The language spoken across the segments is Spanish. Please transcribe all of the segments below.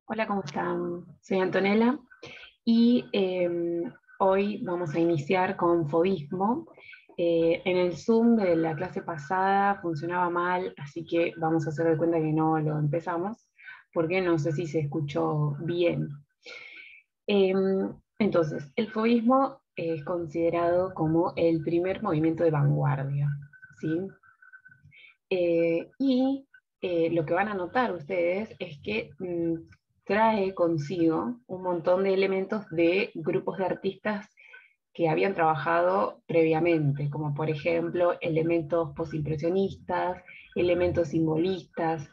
Hola, ¿cómo están? Soy Antonella y hoy vamos a iniciar con fobismo. En el Zoom de la clase pasada funcionaba mal, así que vamos a hacer de cuenta que no lo empezamos, porque no sé si se escuchó bien. Entonces, el fobismo es considerado como el primer movimiento de vanguardia, ¿sí? Y lo que van a notar ustedes es que trae consigo un montón de elementos de grupos de artistas que habían trabajado previamente, como por ejemplo elementos postimpresionistas, elementos simbolistas.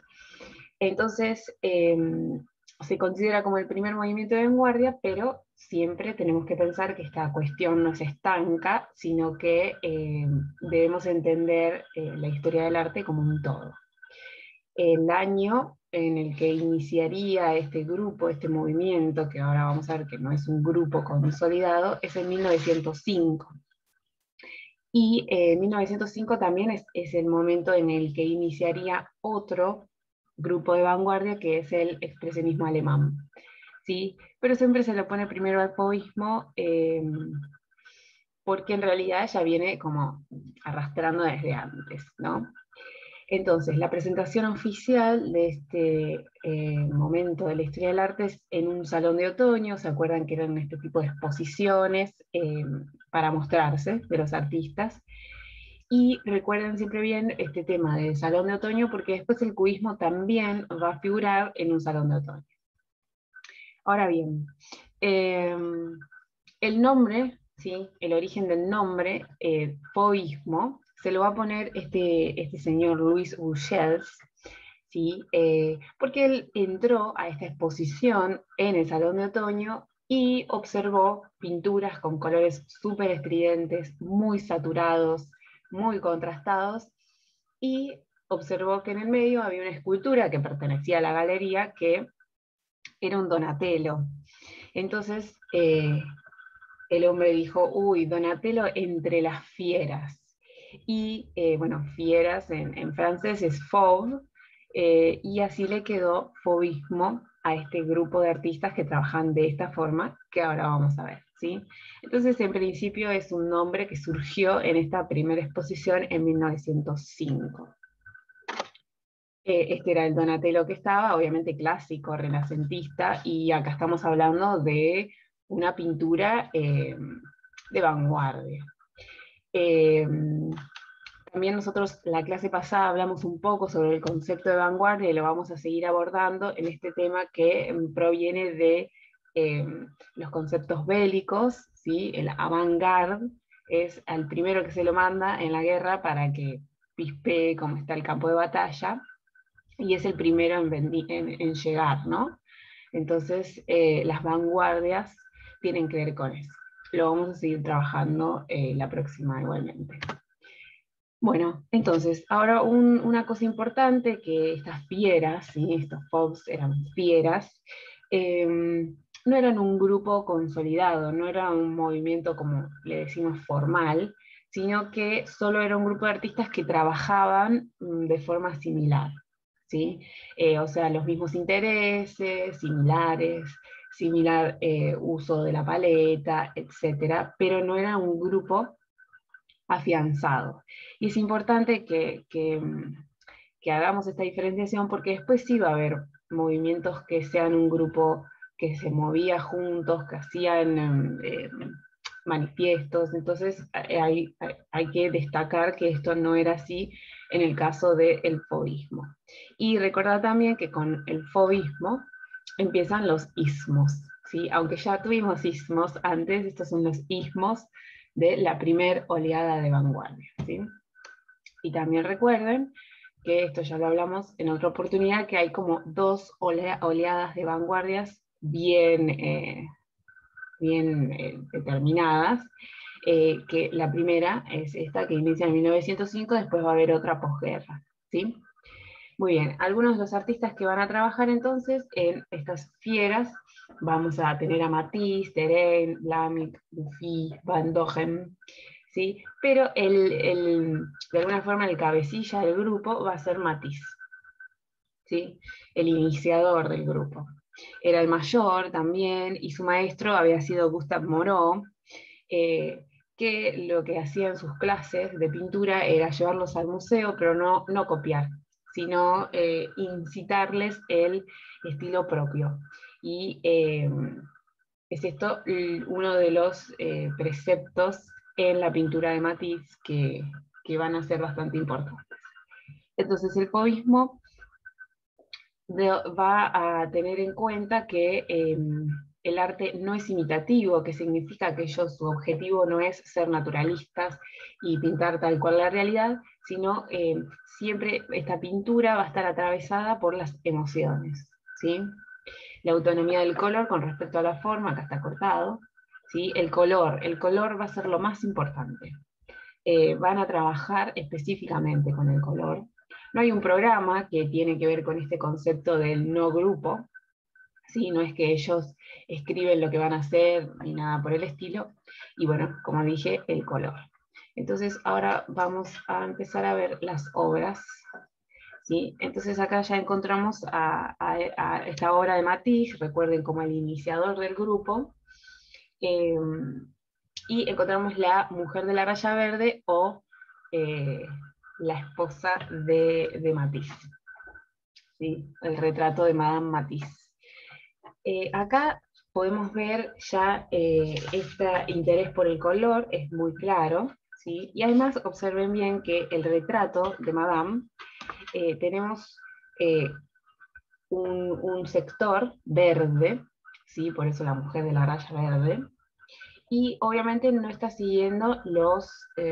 Entonces, se considera como el primer movimiento de vanguardia, pero siempre tenemos que pensar que esta cuestión no se estanca, sino que debemos entender la historia del arte como un todo. El año en el que iniciaría este grupo, este movimiento, que ahora vamos a ver que no es un grupo consolidado, es en 1905. Y 1905 también es el momento en el que iniciaría otro grupo de vanguardia, que es el expresionismo alemán. ¿Sí? Pero siempre se lo pone primero al fauvismo, porque en realidad ya viene como arrastrando desde antes, ¿no? Entonces, la presentación oficial de este momento de la historia del arte es en un salón de otoño. ¿Se acuerdan que eran este tipo de exposiciones para mostrarse de los artistas? Y recuerden siempre bien este tema del salón de otoño, porque después el cubismo también va a figurar en un salón de otoño. Ahora bien, eh, el nombre, ¿sí? El origen del nombre, fauvismo, se lo va a poner este señor Louis Urgels, ¿sí? Porque él entró a esta exposición en el Salón de Otoño y observó pinturas con colores súper estridentes, muy saturados, muy contrastados, y observó que en el medio había una escultura que pertenecía a la galería, que era un Donatello. Entonces, el hombre dijo, uy, Donatello entre las fieras. Y bueno, fieras en francés es fauve, y así le quedó fauvismo a este grupo de artistas que trabajan de esta forma, que ahora vamos a ver, ¿sí? Entonces, en principio es un nombre que surgió en esta primera exposición en 1905. Este era el Donatello que estaba, obviamente clásico, renacentista, y acá estamos hablando de una pintura de vanguardia. Eh, También nosotros la clase pasada hablamos un poco sobre el concepto de vanguardia y lo vamos a seguir abordando en este tema que proviene de eh, los conceptos bélicos, ¿sí? El avant-garde es al primero que se lo manda en la guerra para que pispee cómo está el campo de batalla, y es el primero en llegar, ¿no? Entonces, las vanguardias tienen que ver con eso. Lo vamos a seguir trabajando la próxima igualmente. Bueno, entonces, ahora una cosa importante, que estas fieras, ¿sí? Estos FOBs eran fieras, eh, no eran un grupo consolidado, no era un movimiento como le decimos formal, sino que solo era un grupo de artistas que trabajaban de forma similar, ¿sí? O sea, los mismos intereses, similares, similar uso de la paleta, etcétera, pero no era un grupo afianzado. Y es importante que hagamos esta diferenciación, porque después sí va a haber movimientos que sean un grupo que se movía juntos, que hacían manifiestos. Entonces hay que destacar que esto no era así en el caso del fauvismo. Y recordar también que con el fauvismo empiezan los ismos, ¿sí? Aunque ya tuvimos ismos antes, estos son los ismos de la primer oleada de vanguardia, ¿sí? Y también recuerden que esto ya lo hablamos en otra oportunidad, que hay como dos oleadas de vanguardias bien determinadas, que la primera es esta que inicia en 1905, después va a haber otra posguerra, ¿sí? Muy bien, algunos de los artistas que van a trabajar entonces en estas fieras, vamos a tener a Matisse, Derain, Lamy, Dufy, Van Gogh, ¿sí? Pero de alguna forma el cabecilla del grupo va a ser Matisse, ¿sí? El iniciador del grupo. era el mayor también, y su maestro había sido Gustave Moreau, que lo que hacía en sus clases de pintura era llevarlos al museo, pero no copiar, sino incitarles el estilo propio. Y es esto uno de los preceptos en la pintura de Matisse que van a ser bastante importantes. Entonces el fauvismo va a tener en cuenta que el arte no es imitativo, que significa que ellos, su objetivo no es ser naturalistas y pintar tal cual la realidad, sino siempre esta pintura va a estar atravesada por las emociones, ¿sí? La autonomía del color con respecto a la forma, acá está cortado, ¿sí? El color va a ser lo más importante. Van a trabajar específicamente con el color. No hay un programa que tiene que ver con este concepto del no grupo, ¿sí? No es que ellos escriben lo que van a hacer ni nada por el estilo, y bueno, como dije, el color. Entonces ahora vamos a empezar a ver las obras, ¿sí? Entonces acá ya encontramos a esta obra de Matisse, recuerden como el iniciador del grupo, y encontramos la mujer de la raya verde o la esposa de Matisse, ¿sí? El retrato de Madame Matisse. Acá podemos ver ya este interés por el color, es muy claro, ¿sí? Y además observen bien que el retrato de Madame, tenemos un sector verde, ¿sí? Por eso la mujer de la raya verde, y obviamente no está siguiendo los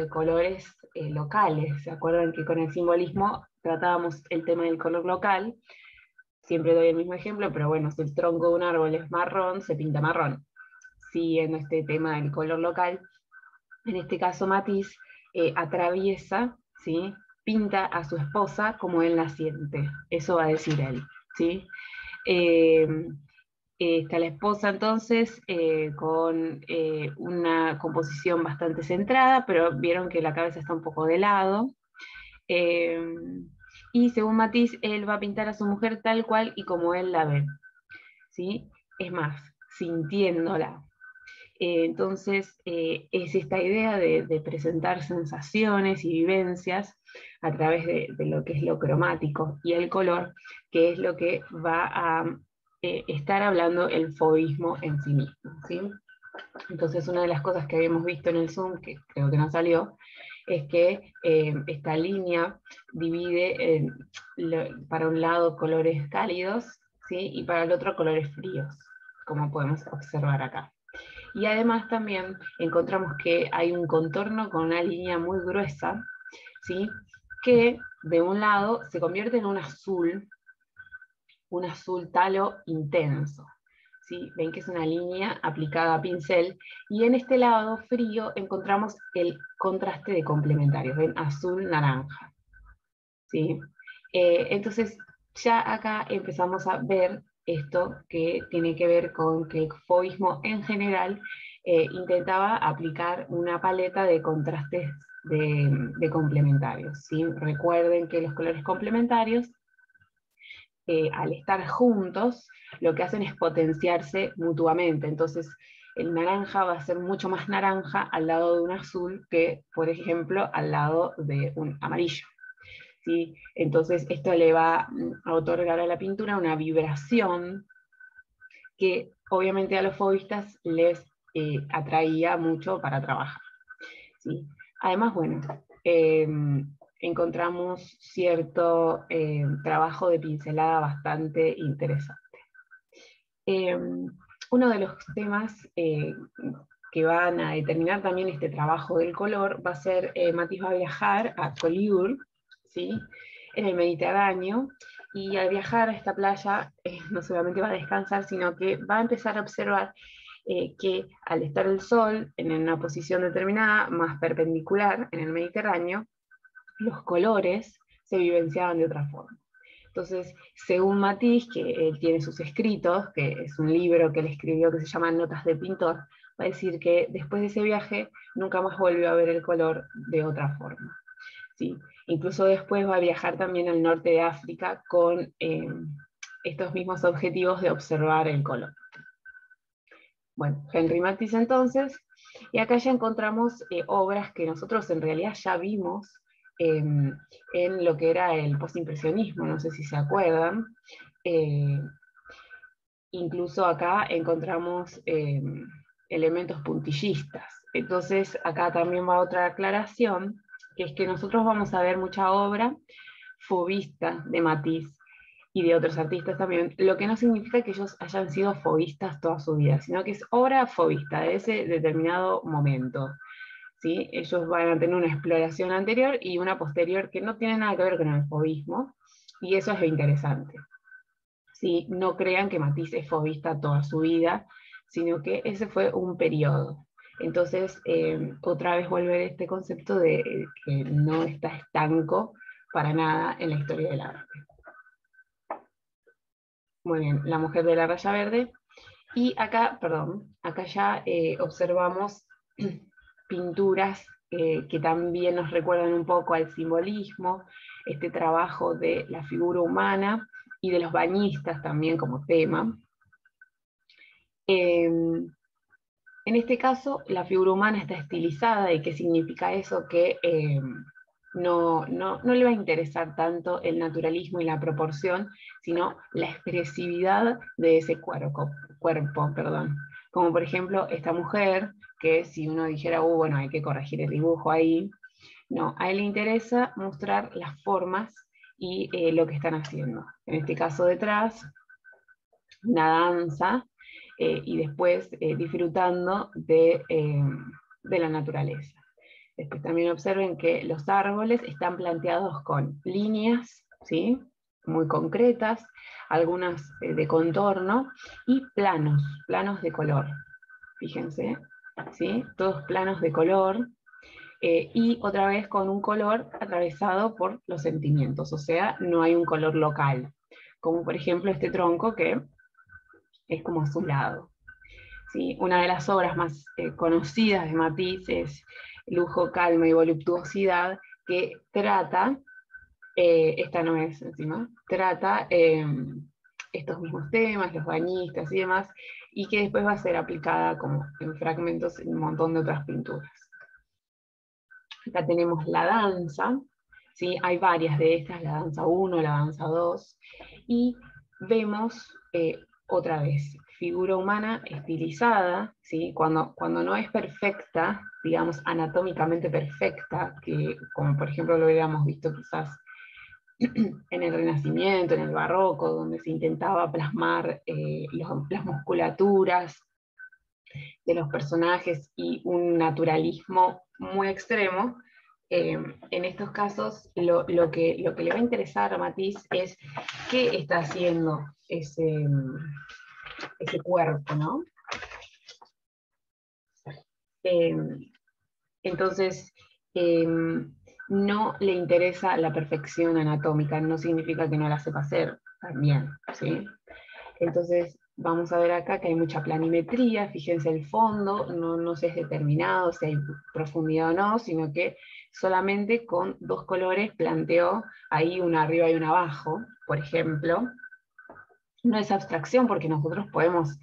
colores locales. ¿Se acuerdan que con el simbolismo tratábamos el tema del color local? Siempre doy el mismo ejemplo, pero bueno, si el tronco de un árbol es marrón, se pinta marrón. Siguiendo este tema del color local, en este caso Matisse atraviesa, ¿sí? Pinta a su esposa como él la siente. Eso va a decir él, ¿sí? Eh, Está la esposa entonces con una composición bastante centrada, pero vieron que la cabeza está un poco de lado. Eh, y según Matisse, él va a pintar a su mujer tal cual y como él la ve, ¿sí? Es más, sintiéndola. Entonces, es esta idea de presentar sensaciones y vivencias a través de lo que es lo cromático y el color, que es lo que va a estar hablando el fauvismo en sí mismo, ¿sí? Entonces, una de las cosas que habíamos visto en el Zoom, que creo que no salió, es que esta línea divide para un lado colores cálidos, ¿sí? Y para el otro colores fríos, como podemos observar acá. Y además también encontramos que hay un contorno con una línea muy gruesa, ¿sí? Que de un lado se convierte en un azul talo intenso, ¿sí? Ven que es una línea aplicada a pincel, y en este lado frío encontramos el contraste de complementarios, ven, azul-naranja, ¿sí? Entonces ya acá empezamos a ver esto que tiene que ver con que el fauvismo en general intentaba aplicar una paleta de contrastes de complementarios, ¿sí? Recuerden que los colores complementarios, al estar juntos, lo que hacen es potenciarse mutuamente. Entonces, el naranja va a ser mucho más naranja al lado de un azul que, por ejemplo, al lado de un amarillo, ¿sí? Entonces, esto le va a otorgar a la pintura una vibración que obviamente a los fauvistas les atraía mucho para trabajar, ¿sí? Además, bueno, encontramos cierto trabajo de pincelada bastante interesante. Uno de los temas que van a determinar también este trabajo del color va a ser, Matisse va a viajar a Collioure, ¿sí? En el Mediterráneo, y al viajar a esta playa no solamente va a descansar, sino que va a empezar a observar que al estar el sol en una posición determinada, más perpendicular en el Mediterráneo, los colores se vivenciaban de otra forma. Entonces, según Matisse, que él tiene sus escritos, que es un libro que él escribió que se llama Notas de Pintor, va a decir que después de ese viaje nunca más volvió a ver el color de otra forma, ¿sí? Incluso después va a viajar también al norte de África con estos mismos objetivos de observar el color. Bueno, Henri Matisse entonces, y acá ya encontramos obras que nosotros en realidad ya vimos en lo que era el postimpresionismo, no sé si se acuerdan. Incluso acá encontramos elementos puntillistas. Entonces acá también va otra aclaración, que es que nosotros vamos a ver mucha obra fauvista de Matisse y de otros artistas también, lo que no significa que ellos hayan sido fauvistas toda su vida, sino que es obra fauvista de ese determinado momento. ¿Sí? Ellos van a tener una exploración anterior y una posterior que no tiene nada que ver con el fauvismo, y eso es lo interesante. ¿Sí? No crean que Matisse es fauvista toda su vida, sino que ese fue un periodo. Entonces, otra vez volver a este concepto de que no está estanco para nada en la historia del arte. Muy bien, La mujer de la raya verde. Y acá, perdón, acá ya observamos pinturas que también nos recuerdan un poco al simbolismo, este trabajo de la figura humana y de los bañistas también como tema. En este caso, la figura humana está estilizada. ¿Y qué significa eso? Que no le va a interesar tanto el naturalismo y la proporción, sino la expresividad de ese cuerpo, perdón. Como por ejemplo esta mujer, que si uno dijera, bueno, hay que corregir el dibujo ahí, no, a él le interesa mostrar las formas y lo que están haciendo. En este caso detrás, una danza, y después disfrutando de la naturaleza. Después también observen que los árboles están planteados con líneas, ¿sí? Muy concretas, algunas de contorno, y planos de color. Fíjense, ¿sí? Todos planos de color, y otra vez con un color atravesado por los sentimientos, o sea, no hay un color local, como por ejemplo este tronco que es como azulado. ¿Sí? Una de las obras más conocidas de Matisse es Lujo, calma y voluptuosidad, que trata, esta no es encima, trata estos mismos temas, los bañistas y demás, y que después va a ser aplicada como en fragmentos en un montón de otras pinturas. Acá tenemos la danza, ¿sí? Hay varias de estas, la danza 1, la danza 2, y vemos otra vez, figura humana estilizada, ¿sí? Cuando no es perfecta, digamos anatómicamente perfecta, que como por ejemplo lo hubiéramos visto quizás en el Renacimiento, en el Barroco, donde se intentaba plasmar las musculaturas de los personajes y un naturalismo muy extremo. En estos casos lo que le va a interesar a Matisse es qué está haciendo ese cuerpo, ¿no? Entonces, no le interesa la perfección anatómica, no significa que no la sepa hacer también, ¿sí? Entonces, vamos a ver acá que hay mucha planimetría, fíjense el fondo, no se es determinado si hay profundidad o no, sino que solamente con dos colores planteó ahí una arriba y una abajo, por ejemplo. No es abstracción porque nosotros podemos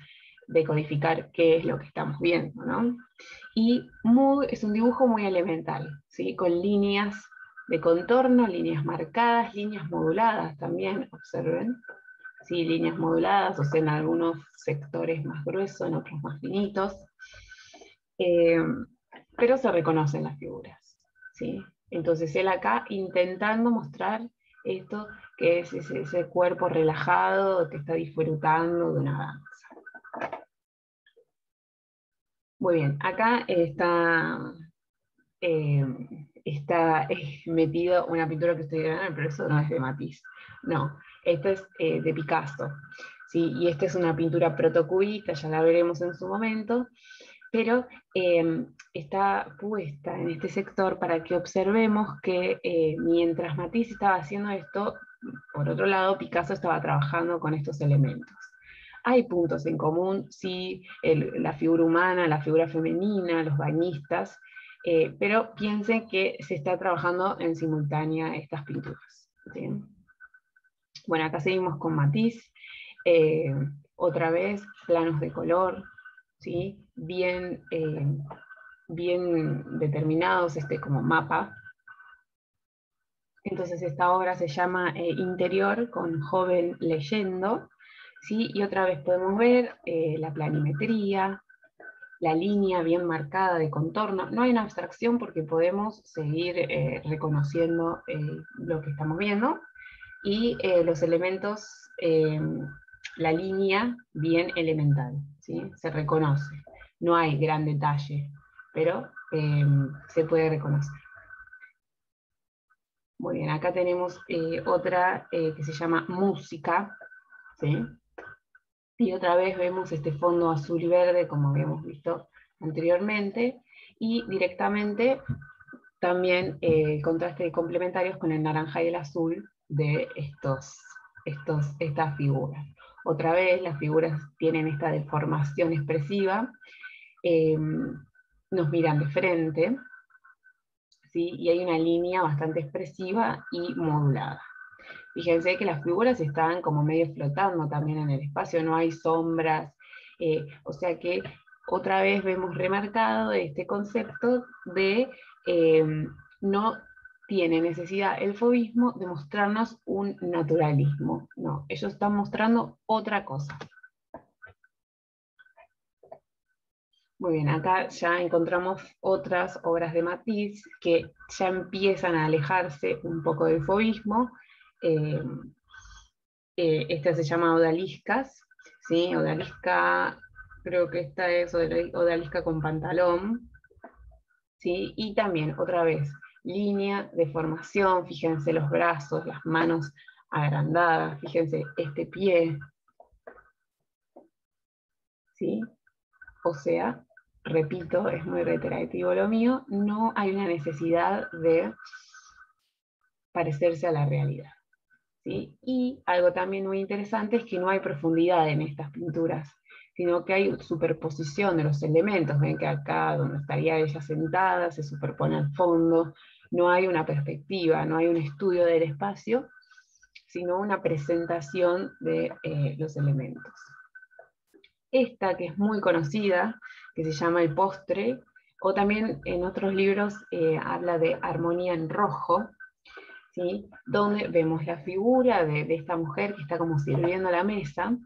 decodificar qué es lo que estamos viendo, ¿no? Y es un dibujo muy elemental, ¿sí? Con líneas de contorno, líneas marcadas, líneas moduladas también, observen. Sí, líneas moduladas, o sea, en algunos sectores más gruesos, en otros más finitos, pero se reconocen las figuras, ¿sí? Entonces él acá intentando mostrar esto, que es ese cuerpo relajado que está disfrutando de una danza. Muy bien, acá está metido una pintura que estoy grabando, pero eso no es de Matisse. No, esta es de Picasso. ¿Sí? Y esta es una pintura protocubista, ya la veremos en su momento, pero está puesta en este sector para que observemos que mientras Matisse estaba haciendo esto, por otro lado, Picasso estaba trabajando con estos elementos. Hay puntos en común, sí, la figura humana, la figura femenina, los bañistas, pero piensen que se está trabajando en simultánea estas pinturas. ¿Sí? Bueno, acá seguimos con Matisse. Otra vez, planos de color, ¿sí? Bien determinados, como mapa. Entonces esta obra se llama Interior con joven leyendo, ¿sí? Y otra vez podemos ver la planimetría, la línea bien marcada de contorno. No hay una abstracción porque podemos seguir reconociendo lo que estamos viendo, y los elementos, la línea bien elemental, ¿sí? Se reconoce. No hay gran detalle, pero se puede reconocer. Muy bien, acá tenemos otra que se llama música, ¿sí? Y otra vez vemos este fondo azul y verde, como habíamos visto anteriormente, y directamente también contraste complementarios con el naranja y el azul de estas figuras. Otra vez las figuras tienen esta deformación expresiva, nos miran de frente, ¿sí? Y hay una línea bastante expresiva y modulada. Fíjense que las figuras están como medio flotando también en el espacio, no hay sombras, o sea que otra vez vemos remarcado este concepto de no tiene necesidad el fauvismo de mostrarnos un naturalismo, no, ellos están mostrando otra cosa. Muy bien, acá ya encontramos otras obras de Matisse que ya empiezan a alejarse un poco del fauvismo. Esta se llama Odaliscas, ¿sí? Odalisca, creo que esta es Odalisca con pantalón, ¿sí? Y también, otra vez, línea de formación, fíjense los brazos, las manos agrandadas, fíjense este pie, ¿sí? O sea, repito, es muy reiterativo lo mío, no hay una necesidad de parecerse a la realidad, ¿sí? Y algo también muy interesante es que no hay profundidad en estas pinturas, sino que hay superposición de los elementos. Ven que acá, donde estaría ella sentada, se superpone al fondo, no hay una perspectiva, no hay un estudio del espacio, sino una presentación de los elementos. Esta, que es muy conocida, que se llama El Postre, o también en otros libros habla de Armonía en Rojo, ¿sí? Donde vemos la figura de esta mujer que está como sirviendo la mesa,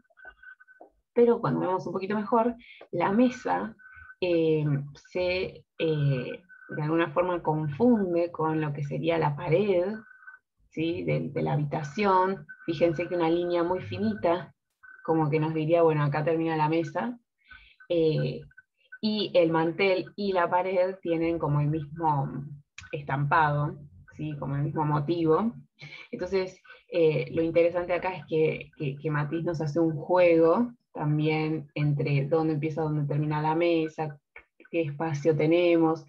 pero cuando vemos un poquito mejor, la mesa de alguna forma confunde con lo que sería la pared, ¿sí? de la habitación. Fíjense que una línea muy finita, como que nos diría, bueno, acá termina la mesa, eh, y el mantel y la pared tienen como el mismo estampado, ¿sí? Como el mismo motivo. Entonces, lo interesante acá es que Matisse nos hace un juego también entre dónde empieza, dónde termina la mesa, qué espacio tenemos.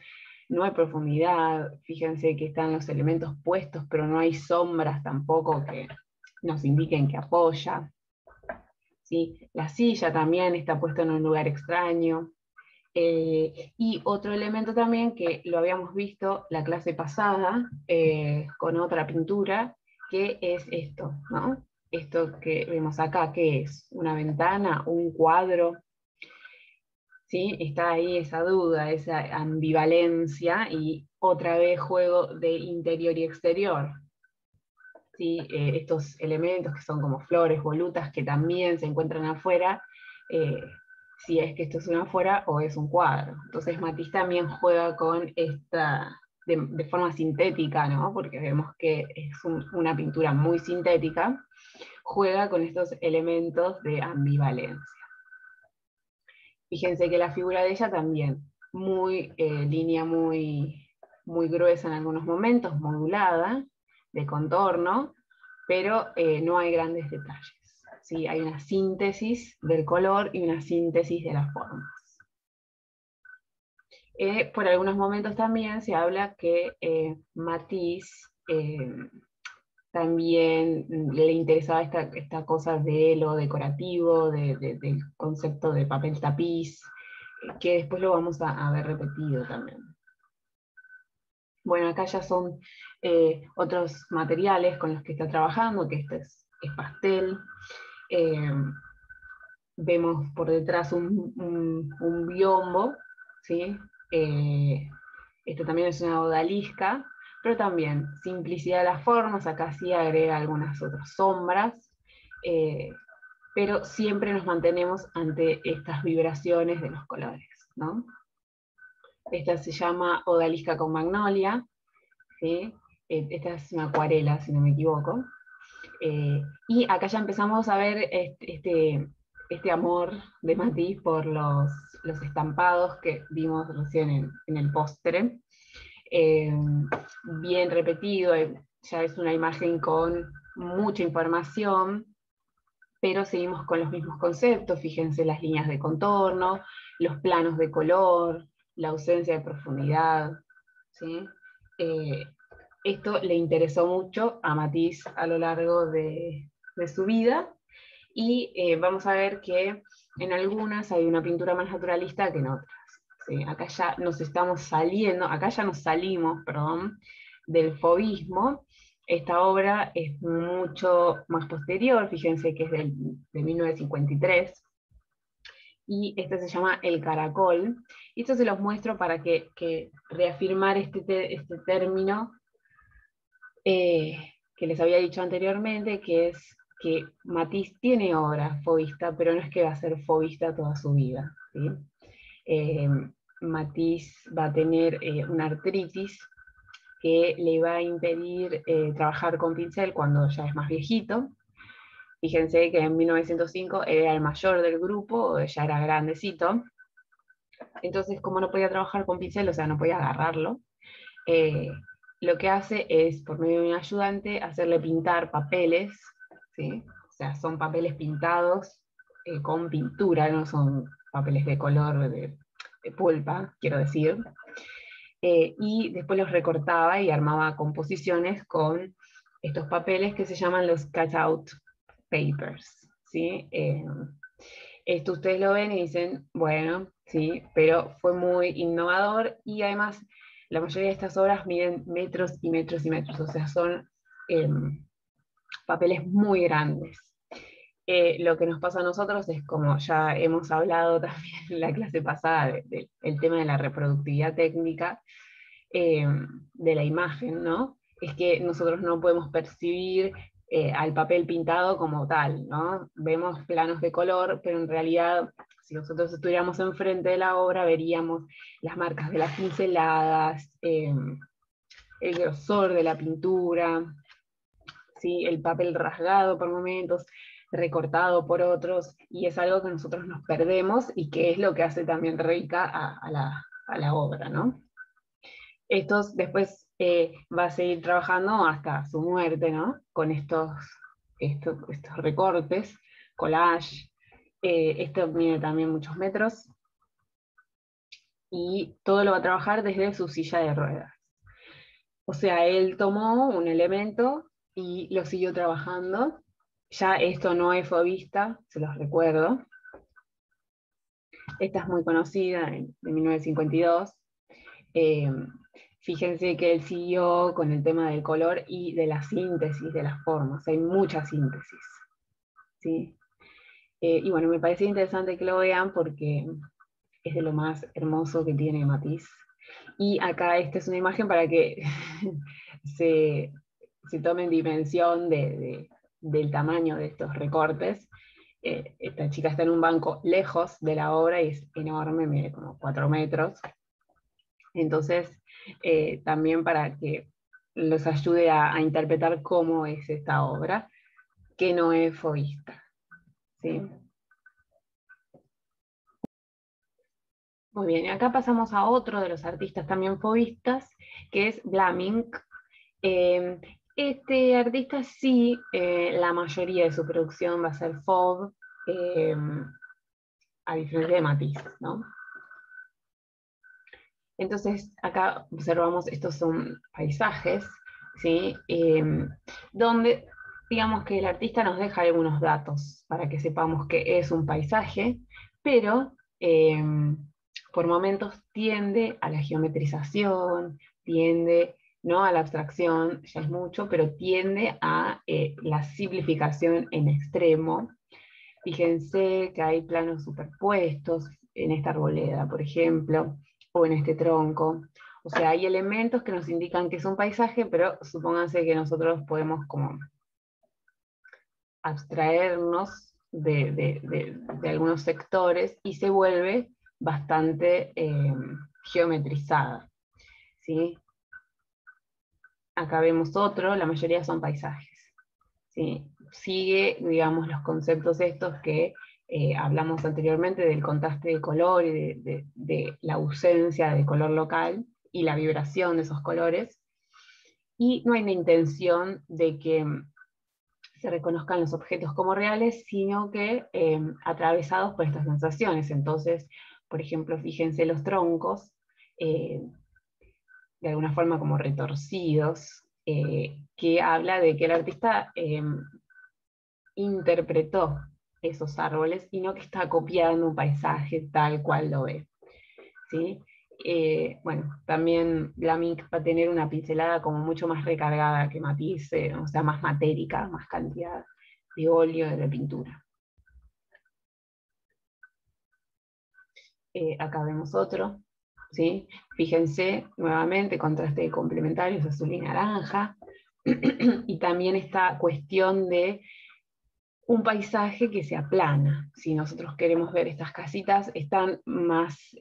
No hay profundidad, fíjense que están los elementos puestos, pero no hay sombras tampoco que nos indiquen que apoya, ¿sí? La silla también está puesta en un lugar extraño. Y otro elemento también que lo habíamos visto la clase pasada con otra pintura, que es esto, ¿no? Esto que vemos acá, ¿qué es? ¿Una ventana? ¿Un cuadro? ¿Sí? Está ahí esa duda, esa ambivalencia, y otra vez juego de interior y exterior. ¿Sí? Estos elementos que son como flores, volutas, que también se encuentran afuera, si es que esto es una afuera o es un cuadro. Entonces Matisse también juega con esta, de forma sintética, ¿no? Porque vemos que es una pintura muy sintética, juega con estos elementos de ambivalencia. Fíjense que la figura de ella también, línea muy gruesa en algunos momentos, modulada, de contorno, pero no hay grandes detalles, ¿sí? Hay una síntesis del color y una síntesis de las formas. Por algunos momentos también se habla que Matisse también le interesaba esta cosa de lo decorativo, del concepto de papel tapiz, que después lo vamos a ver repetido también. Bueno, acá ya son otros materiales con los que está trabajando, que este es pastel. vemos por detrás un biombo, ¿sí? Esto también es una odalisca, pero también simplicidad de las formas, acá sí agrega algunas otras sombras, pero siempre nos mantenemos ante estas vibraciones de los colores, ¿no? Esta se llama odalisca con magnolia, ¿sí? Esta es una acuarela, si no me equivoco. Y acá ya empezamos a ver este amor de Matisse por los estampados que vimos recién en el postre. Bien repetido, ya es una imagen con mucha información, pero seguimos con los mismos conceptos. Fíjense las líneas de contorno, los planos de color, la ausencia de profundidad, ¿sí? Esto le interesó mucho a Matisse a lo largo de su vida, y vamos a ver que en algunas hay una pintura más naturalista que en otras. ¿Sí? Acá ya nos estamos saliendo, acá ya nos salimos, perdón, del fauvismo. Esta obra es mucho más posterior, fíjense que es de 1953, y este se llama El Caracol. Y esto se los muestro para que reafirmar este término que les había dicho anteriormente, que es que Matisse tiene obra fauvista, pero no es que va a ser fauvista toda su vida, ¿sí? Matisse va a tener una artritis que le va a impedir trabajar con pincel cuando ya es más viejito. Fíjense que en 1905 era el mayor del grupo, ya era grandecito, entonces como no podía trabajar con pincel, o sea, no podía agarrarlo, lo que hace es, por medio de un ayudante, hacerle pintar papeles, ¿sí? O sea, son papeles pintados con pintura, no son papeles de color de pulpa, quiero decir, y después los recortaba y armaba composiciones con estos papeles que se llaman los cut-out papers, ¿sí? Esto ustedes lo ven y dicen, bueno, sí, pero fue muy innovador, y además la mayoría de estas obras miden metros y metros y metros, o sea, son papeles muy grandes. Lo que nos pasa a nosotros es, como ya hemos hablado también en la clase pasada, del tema de la reproductividad técnica de la imagen, ¿no? Es que nosotros no podemos percibir al papel pintado como tal, ¿no? Vemos planos de color, pero en realidad, si nosotros estuviéramos enfrente de la obra, veríamos las marcas de las pinceladas, el grosor de la pintura, ¿sí? El papel rasgado por momentos, recortado por otros, y es algo que nosotros nos perdemos y que es lo que hace también rica a la obra, ¿no? Estos después va a seguir trabajando hasta su muerte, ¿no? Con estos recortes, collage. Esto mide también muchos metros, y todo lo va a trabajar desde su silla de ruedas. O sea, él tomó un elemento y lo siguió trabajando. Ya esto no es fauvista, se los recuerdo. Esta es muy conocida, de 1952. Fíjense que él siguió con el tema del color y de la síntesis de las formas. Hay mucha síntesis, ¿sí? Y bueno, me parece interesante que lo vean porque es de lo más hermoso que tiene Matisse. Y acá esta es una imagen para que se tomen dimensión del tamaño de estos recortes. Esta chica está en un banco lejos de la obra y es enorme, mide como 4 metros. Entonces, también para que los ayude a interpretar cómo es esta obra, que no es fauvista, ¿sí? Muy bien, y acá pasamos a otro de los artistas también fauvistas, que es Vlaminck. Este artista sí, la mayoría de su producción va a ser fauve, a diferencia de Matisse, ¿no? Entonces, acá observamos, estos son paisajes, ¿sí? Donde, digamos que el artista nos deja algunos datos para que sepamos que es un paisaje, pero por momentos tiende a la geometrización, tiende, no a la abstracción, ya es mucho, pero tiende a la simplificación en extremo. Fíjense que hay planos superpuestos en esta arboleda, por ejemplo, o en este tronco. O sea, hay elementos que nos indican que es un paisaje, pero supónganse que nosotros podemos como abstraernos de algunos sectores y se vuelve bastante geometrizada, ¿sí? Acá vemos otro, la mayoría son paisajes, ¿sí? Sigue, digamos, los conceptos estos que hablamos anteriormente del contraste de color y de la ausencia de color local y la vibración de esos colores, y no hay una intención de que se reconozcan los objetos como reales, sino que atravesados por estas sensaciones. Entonces, por ejemplo, fíjense los troncos, eh, de alguna forma como retorcidos, que habla de que el artista interpretó esos árboles y no que está copiando un paisaje tal cual lo ve, ¿sí? Bueno, también Vlaminck va a tener una pincelada como mucho más recargada que Matisse, o sea, más matérica, más cantidad de óleo de pintura. Acá vemos otro, ¿sí? Fíjense, nuevamente, contraste de complementarios, azul y naranja, y también esta cuestión de un paisaje que se aplana. Si nosotros queremos ver estas casitas, están más,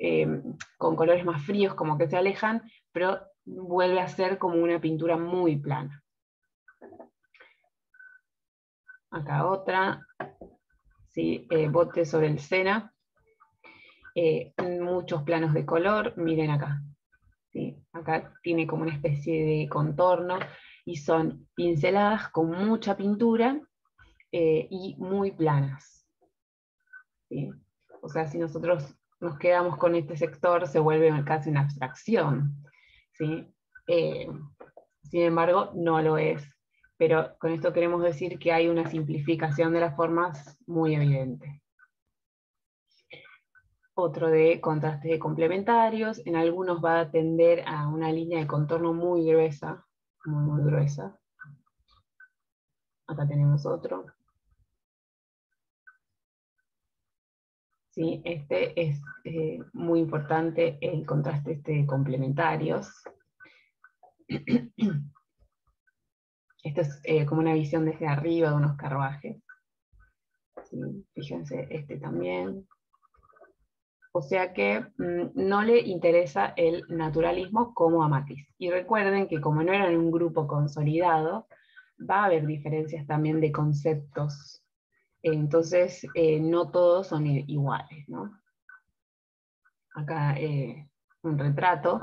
con colores más fríos, como que se alejan, pero vuelve a ser como una pintura muy plana. Acá otra, ¿sí? Bote sobre el Sena, muchos planos de color, miren acá. ¿Sí? Acá tiene como una especie de contorno, y son pinceladas con mucha pintura, y muy planas, ¿sí? O sea, si nosotros nos quedamos con este sector, se vuelve casi una abstracción, ¿sí? Eh, Sin embargo, no lo es. Pero con esto queremos decir que hay una simplificación de las formas muy evidente. Otro de contrastes de complementarios, en algunos va a tender a una línea de contorno muy gruesa, muy gruesa. Acá tenemos otro. ¿Sí? Este es muy importante, el contraste de complementarios. Esto es como una visión desde arriba de unos carruajes. ¿Sí? Fíjense, este también. O sea que no le interesa el naturalismo como a Matisse. Y recuerden que como no eran un grupo consolidado, va a haber diferencias también de conceptos. Entonces, no todos son iguales, ¿no? Acá un retrato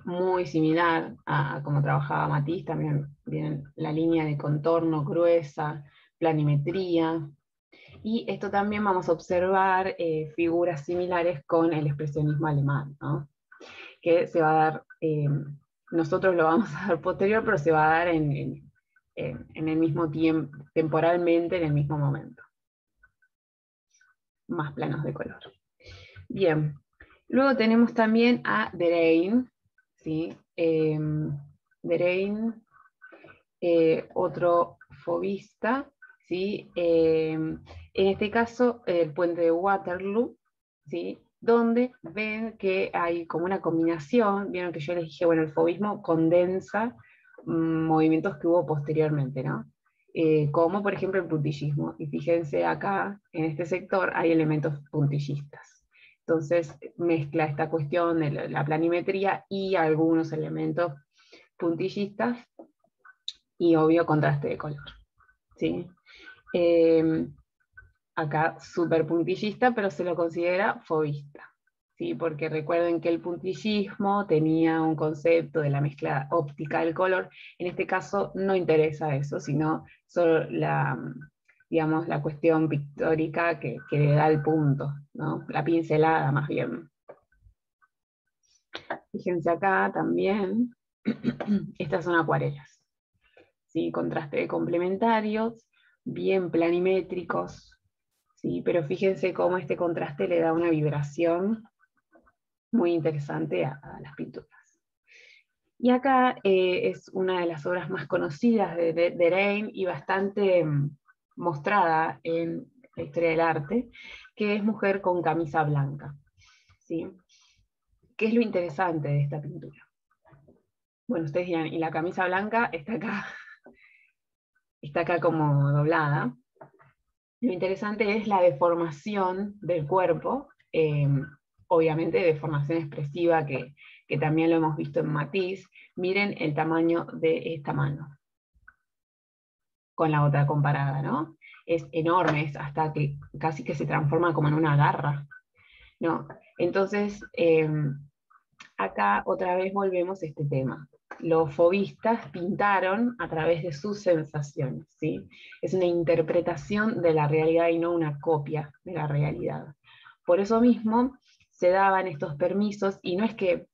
muy similar a cómo trabajaba Matisse, también viene la línea de contorno gruesa, planimetría, y esto también vamos a observar figuras similares con el expresionismo alemán, ¿no? Que se va a dar, nosotros lo vamos a dar posterior, pero se va a dar en el mismo tiempo, temporalmente, en el mismo momento. Más planos de color. Bien, luego tenemos también a Derain, ¿sí? Derain, otro fobista, ¿sí? En este caso, el puente de Waterloo, ¿sí? Donde ven que hay como una combinación, vieron que yo les dije, bueno, el fobismo condensa movimientos que hubo posteriormente, ¿no? Como por ejemplo el puntillismo, y fíjense acá, en este sector hay elementos puntillistas. Entonces mezcla esta cuestión de la planimetría y algunos elementos puntillistas, y obvio contraste de color, ¿sí? Acá súper puntillista, pero se lo considera fobista, ¿sí? Porque recuerden que el puntillismo tenía un concepto de la mezcla óptica del color. En este caso no interesa eso, sino solo la, digamos, la cuestión pictórica que le da el punto, ¿no? La pincelada más bien. Fíjense acá también, estas son acuarelas, ¿sí? Contraste de complementarios, bien planimétricos, ¿sí? Pero fíjense cómo este contraste le da una vibración muy interesante a las pinturas. Y acá es una de las obras más conocidas de Derain y bastante mostrada en la historia del arte, que es Mujer con camisa blanca, ¿sí? ¿Qué es lo interesante de esta pintura? Bueno, ustedes dirán, y la camisa blanca está acá como doblada. Lo interesante es la deformación del cuerpo, obviamente deformación expresiva que también lo hemos visto en Matisse. Miren el tamaño de esta mano con la otra comparada, ¿no? Es enorme, es hasta que casi que se transforma como en una garra, ¿no? Entonces, acá otra vez volvemos a este tema. Los fauvistas pintaron a través de sus sensaciones, ¿sí? Es una interpretación de la realidad y no una copia de la realidad. Por eso mismo se daban estos permisos, y no es que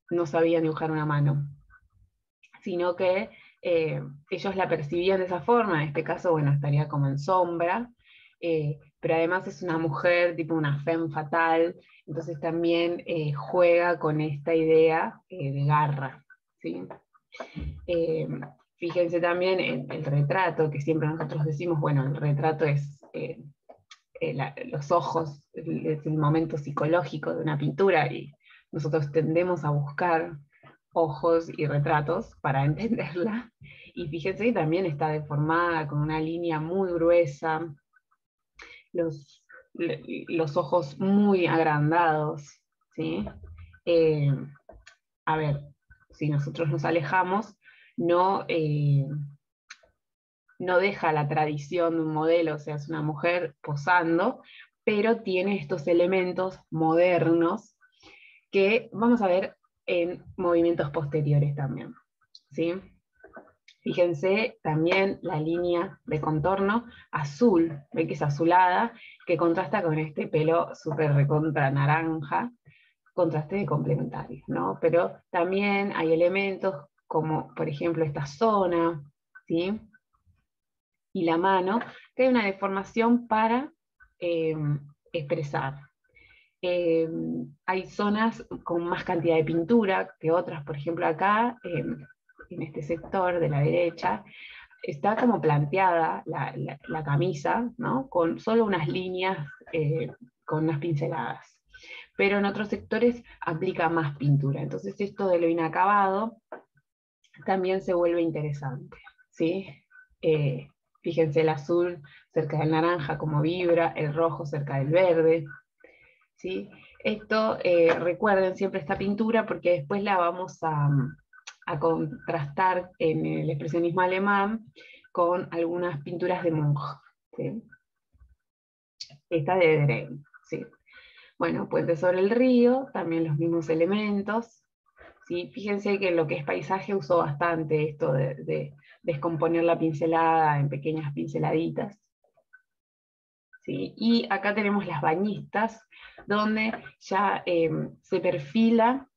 no sabían dibujar una mano, sino que ellos la percibían de esa forma. En este caso, bueno, estaría como en sombra, pero además es una mujer, tipo una femme fatale, entonces también juega con esta idea de garra, ¿sí? Eh, Fíjense también en el retrato, que siempre nosotros decimos, bueno, el retrato es los ojos, es el momento psicológico de una pintura, y nosotros tendemos a buscar ojos y retratos para entenderla. Y fíjense que también está deformada, con una línea muy gruesa, los, los ojos muy agrandados, ¿sí? Eh, a ver, si nosotros nos alejamos, no, no deja la tradición de un modelo, o sea, es una mujer posando, pero tiene estos elementos modernos que vamos a ver en movimientos posteriores también, ¿sí? Fíjense también la línea de contorno azul, ven que es azulada, que contrasta con este pelo súper recontra naranja, contraste de complementarios, ¿no? Pero también hay elementos como, por ejemplo, esta zona, ¿sí? Y la mano, que hay una deformación para eh, expresar. Hay zonas con más cantidad de pintura que otras, por ejemplo acá, en este sector de la derecha, está como planteada la camisa, ¿no? Con solo unas líneas, con unas pinceladas. Pero en otros sectores aplica más pintura. Entonces esto de lo inacabado también se vuelve interesante, ¿sí? Eh, Fíjense el azul cerca del naranja como vibra, el rojo cerca del verde, ¿sí? Esto, recuerden siempre esta pintura porque después la vamos a contrastar en el expresionismo alemán con algunas pinturas de Munch, ¿sí? Esta de Deren, ¿sí? Bueno, Puente sobre el río, también los mismos elementos, ¿sí? Fíjense que en lo que es paisaje usó bastante esto de descomponer la pincelada en pequeñas pinceladitas, ¿sí? Y acá tenemos las bañistas, donde ya se perfila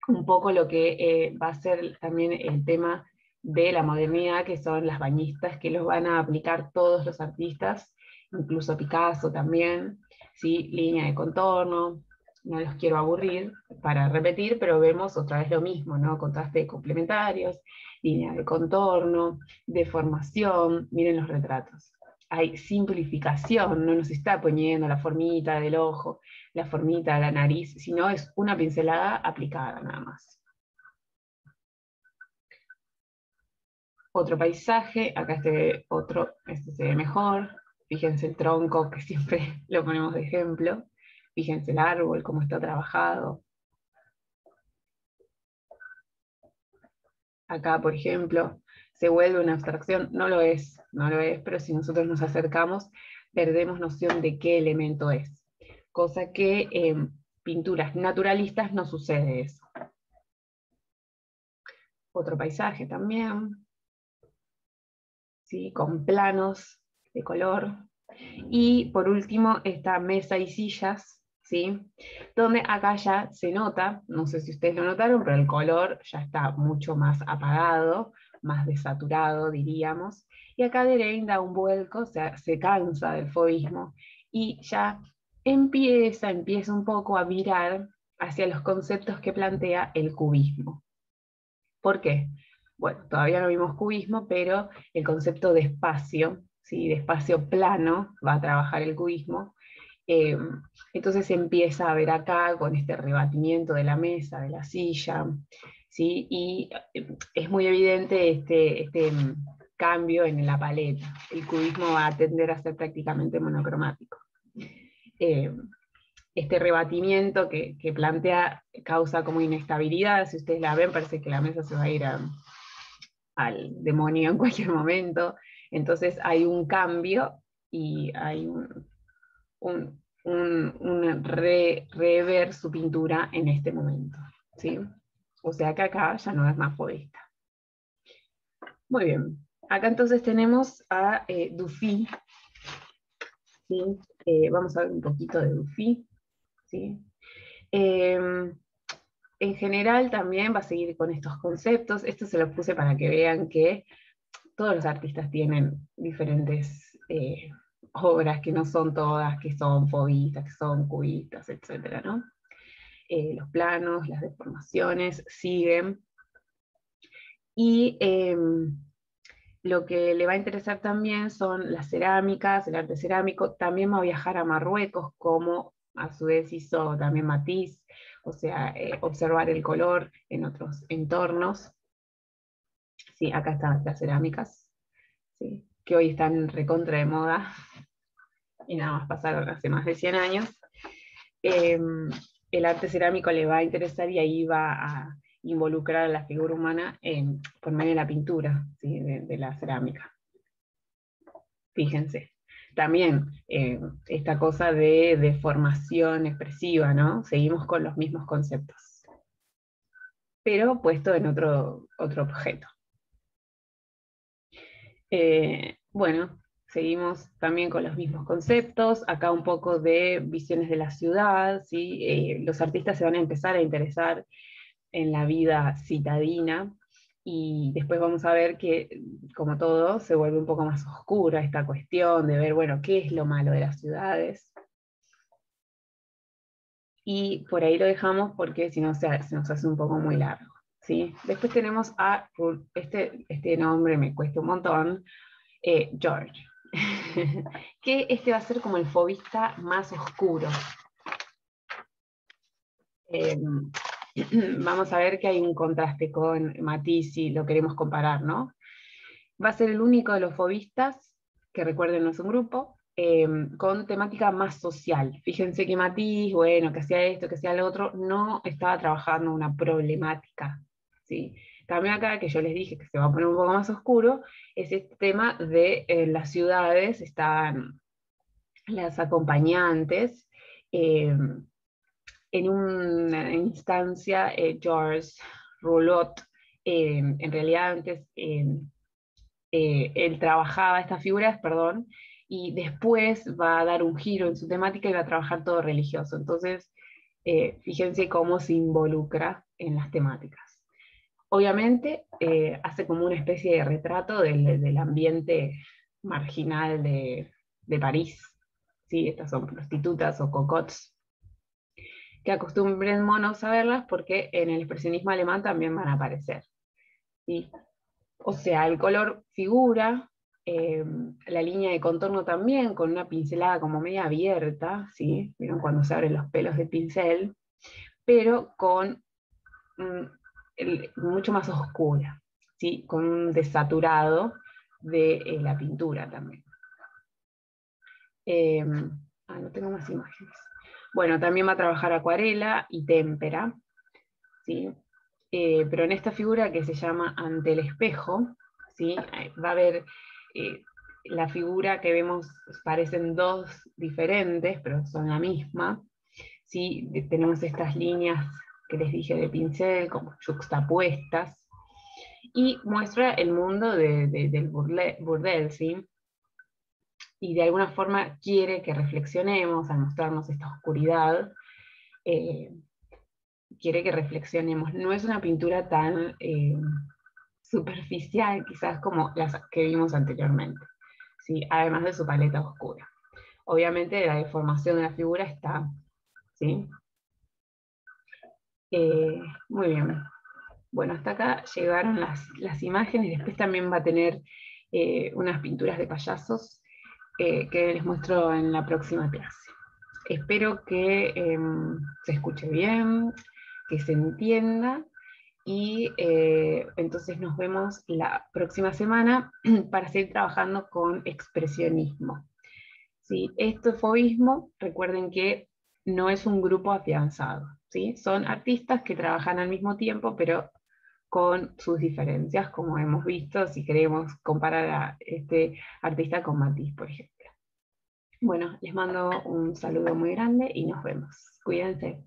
un poco lo que va a ser también el tema de la modernidad, que son las bañistas, que los van a aplicar todos los artistas, incluso Picasso también, ¿sí? Línea de contorno, no los quiero aburrir para repetir, pero vemos otra vez lo mismo, ¿no? Contraste de complementarios, línea de contorno, deformación, miren los retratos. Hay simplificación, no nos está poniendo la formita del ojo, la formita de la nariz, sino es una pincelada aplicada nada más. Otro paisaje, acá este se ve mejor, fíjense el tronco, que siempre lo ponemos de ejemplo, fíjense el árbol, cómo está trabajado. Acá, por ejemplo, se vuelve una abstracción, no lo es, pero si nosotros nos acercamos, perdemos noción de qué elemento es, cosa que en pinturas naturalistas no sucede eso. Otro paisaje también, ¿sí? Con planos de color. Y por último, esta mesa y sillas, ¿sí? Donde acá ya se nota, no sé si ustedes lo notaron, pero el color ya está mucho más apagado, más desaturado, diríamos. Y acá Derain da un vuelco, o sea, se cansa del fauvismo y ya empieza un poco a virar hacia los conceptos que plantea el cubismo. ¿Por qué? Bueno, todavía no vimos cubismo, pero el concepto de espacio, ¿sí? De espacio plano va a trabajar el cubismo. Eh, entonces se empieza a ver acá con este rebatimiento de la mesa, de la silla, ¿sí? Y es muy evidente este cambio en la paleta. El cubismo va a tender a ser prácticamente monocromático. Eh, este rebatimiento que plantea causa como inestabilidad. Si ustedes la ven, parece que la mesa se va a ir al demonio en cualquier momento. Entonces hay un cambio y hay un rever su pintura en este momento, ¿sí? O sea que acá ya no es más fodista. Muy bien. Acá entonces tenemos a Dufy, ¿sí? Vamos a ver un poquito de Dufy, ¿sí? En general también va a seguir con estos conceptos. Esto se los puse para que vean que todos los artistas tienen diferentes obras, que no son todas, que son fauvistas, que son cubistas, etc., ¿no? Los planos, las deformaciones siguen. Y lo que le va a interesar también son las cerámicas, el arte cerámico. También va a viajar a Marruecos, como a su vez hizo también Matisse, o sea, observar el color en otros entornos. Sí, acá están las cerámicas, ¿sí? Que hoy están recontra de moda, y nada más pasaron hace más de 100 años. El arte cerámico le va a interesar y ahí va a involucrar a la figura humana por medio de la pintura, ¿sí? de la cerámica. Fíjense. También esta cosa de formación expresiva, ¿no? Seguimos con los mismos conceptos, pero puesto en otro objeto. Bueno, seguimos también con los mismos conceptos, acá un poco de visiones de la ciudad, ¿sí? Los artistas se van a empezar a interesar en la vida citadina, y después vamos a ver que, como todo, se vuelve un poco más oscura esta cuestión de ver, bueno, qué es lo malo de las ciudades. Y por ahí lo dejamos porque si no se nos hace un poco muy largo, ¿sí? Después tenemos a, este nombre me cuesta un montón, George, que este va a ser como el fauvista más oscuro. Vamos a ver que hay un contraste con Matisse si lo queremos comparar, ¿no? Va a ser el único de los fauvistas, que recuerden no es un grupo, con temática más social. Fíjense que Matisse, bueno, que hacía esto, que hacía lo otro, no estaba trabajando una problemática, ¿sí? También acá, que yo les dije que se va a poner un poco más oscuro, es este tema de las ciudades, están las acompañantes. En una instancia, Georges Rouillot, en realidad antes él trabajaba estas figuras, perdón, y después va a dar un giro en su temática y va a trabajar todo religioso. Entonces, fíjense cómo se involucra en las temáticas. Obviamente, hace como una especie de retrato del ambiente marginal de París. ¿Sí? Estas son prostitutas o cocottes, que acostumbremos a verlas porque en el expresionismo alemán también van a aparecer, ¿sí? O sea, el color figura, la línea de contorno también, con una pincelada como media abierta, ¿sí? ¿Vieron cuando se abren los pelos del pincel? Pero con mucho más oscura, ¿sí? Con un desaturado de la pintura también. No tengo más imágenes. Bueno, también va a trabajar acuarela y témpera, ¿sí? Pero en esta figura que se llama Ante el espejo, ¿sí? Va a haber la figura que vemos, parecen dos diferentes, pero son la misma, ¿sí? Tenemos estas líneas que les dije de pincel, como juxtapuestas, y muestra el mundo del burdel, ¿sí? Y de alguna forma quiere que reflexionemos al mostrarnos esta oscuridad, quiere que reflexionemos. No es una pintura tan superficial, quizás como las que vimos anteriormente, ¿sí? Además de su paleta oscura. Obviamente la deformación de la figura está, ¿sí? Muy bien. Bueno, hasta acá llegaron las imágenes. Después también va a tener unas pinturas de payasos que les muestro en la próxima clase. Espero que se escuche bien, que se entienda, y entonces nos vemos la próxima semana para seguir trabajando con expresionismo. ¿Sí? Esto fobismo, recuerden que no es un grupo afianzado, ¿sí? Son artistas que trabajan al mismo tiempo, pero con sus diferencias, como hemos visto, si queremos comparar a este artista con Matisse, por ejemplo. Bueno, les mando un saludo muy grande y nos vemos. Cuídense.